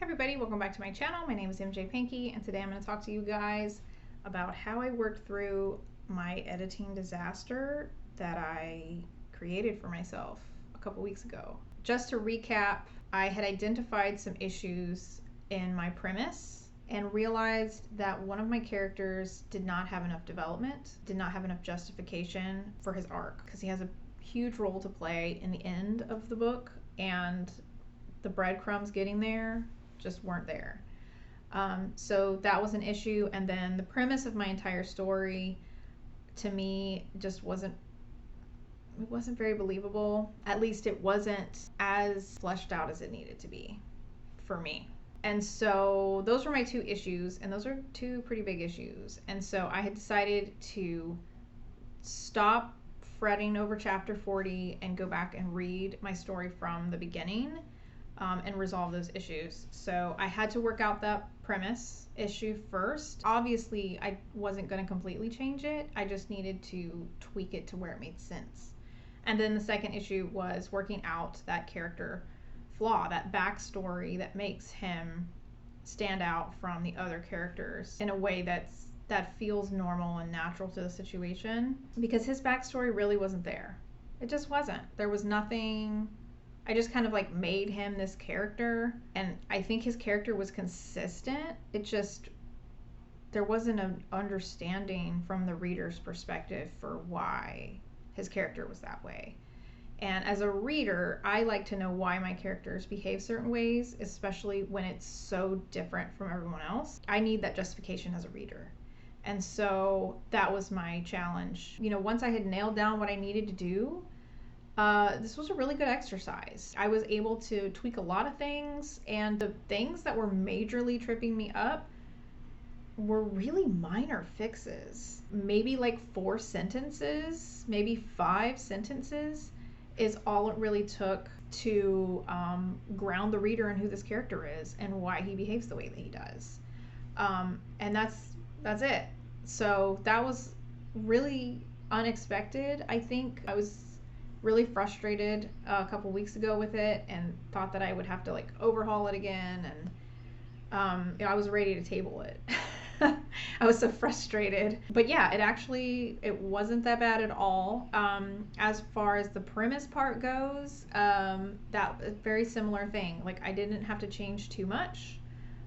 everybody, welcome back to my channel. My name is MJ Panky, and today I'm going to talk to you guys about how I worked through my editing disaster that I created for myself a couple weeks ago. Just to recap, I had identified some issues in my premise and realized that one of my characters did not have enough development, did not have enough justification for his arc, because he has a huge role to play in the end of the book, and the breadcrumbs getting there just weren't there. So that was an issue. And then the premise of my entire story, to me, just wasn't very believable. At least it wasn't as fleshed out as it needed to be for me. And so those were my two issues, and those are two pretty big issues. And so I had decided to stop fretting over chapter 40 and go back and read my story from the beginning. And resolve those issues. So I had to work out that premise issue first. Obviously, I wasn't going to completely change it. I just needed to tweak it to where it made sense. And then the second issue was working out that character flaw, that backstory that makes him stand out from the other characters in a way that feels normal and natural to the situation. Because his backstory really wasn't there. It just wasn't. There was nothing. I just kind of like made him this character, and I think his character was consistent. It just, there wasn't an understanding from the reader's perspective for why his character was that way. And as a reader, I like to know why my characters behave certain ways, especially when it's so different from everyone else. I need that justification as a reader. And so that was my challenge. You know, once I had nailed down what I needed to do, this was a really good exercise. I was able to tweak a lot of things, and the things that were majorly tripping me up were really minor fixes. Maybe like 4 sentences, maybe 5 sentences is all it really took to ground the reader in who this character is and why he behaves the way that he does. And that's it. So that was really unexpected. I think I was really frustrated a couple weeks ago with it and thought that I would have to like overhaul it again, and I was ready to table it. I was so frustrated. But yeah, it wasn't that bad at all. As far as the premise part goes, that was a very similar thing. Like, I didn't have to change too much.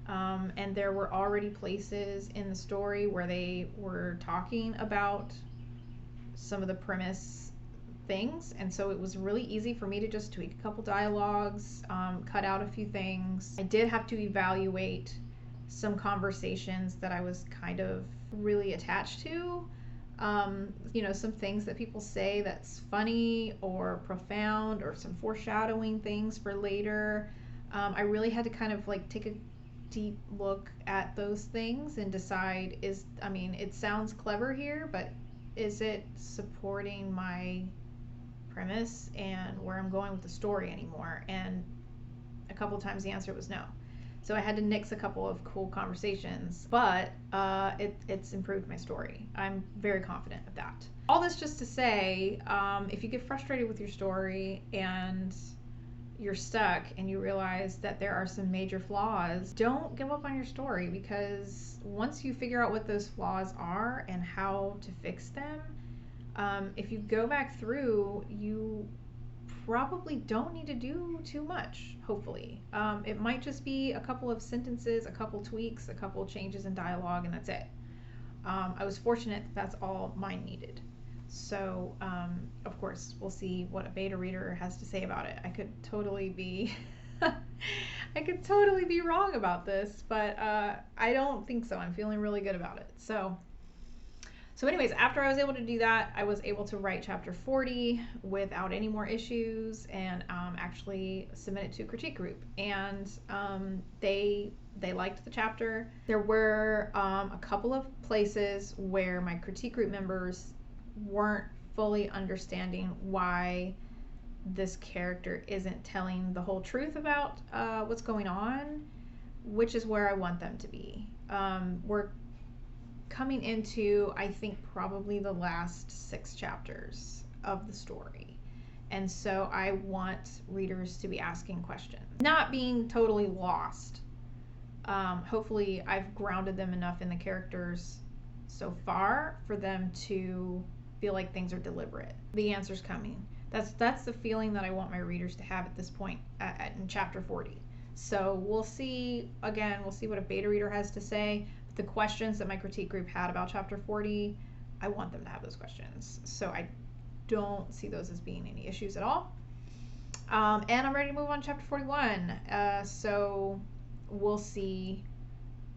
And there were already places in the story where they were talking about some of the premise things, and so it was really easy for me to just tweak a couple dialogues, cut out a few things. I did have to evaluate some conversations that I was kind of really attached to. You know, some things that people say that's funny or profound, or some foreshadowing things for later. I really had to kind of like take a deep look at those things and decide, it sounds clever here, but is it supporting my premise and where I'm going with the story anymore? And a couple of times the answer was no. So I had to nix a couple of cool conversations, but it's improved my story. I'm very confident of that. All this just to say, if you get frustrated with your story and you're stuck and you realize that there are some major flaws, don't give up on your story, because once you figure out what those flaws are and how to fix them, if you go back through, you probably don't need to do too much, hopefully. It might just be a couple of sentences, a couple tweaks, a couple changes in dialogue, and that's it. I was fortunate that that's all mine needed. So, of course, we'll see what a beta reader has to say about it. I could totally be I could totally be wrong about this, but I don't think so. I'm feeling really good about it. So anyways, after I was able to do that, I was able to write chapter 40 without any more issues, and actually submit it to a critique group. And they liked the chapter. There were a couple of places where my critique group members weren't fully understanding why this character isn't telling the whole truth about what's going on, which is where I want them to be. We're coming into, I think, probably the last 6 chapters of the story. And so I want readers to be asking questions, not being totally lost Hopefully, I've grounded them enough in the characters so far for them to feel like things are deliberate. The answer's coming. That's the feeling that I want my readers to have at this point in chapter 40. So we'll see. Again, we'll see what a beta reader has to say. The questions that my critique group had about chapter 40, I want them to have those questions. So I don't see those as being any issues at all. And I'm ready to move on to chapter 41. So we'll see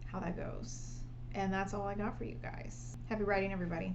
how that goes. And that's all I got for you guys. Happy writing, everybody.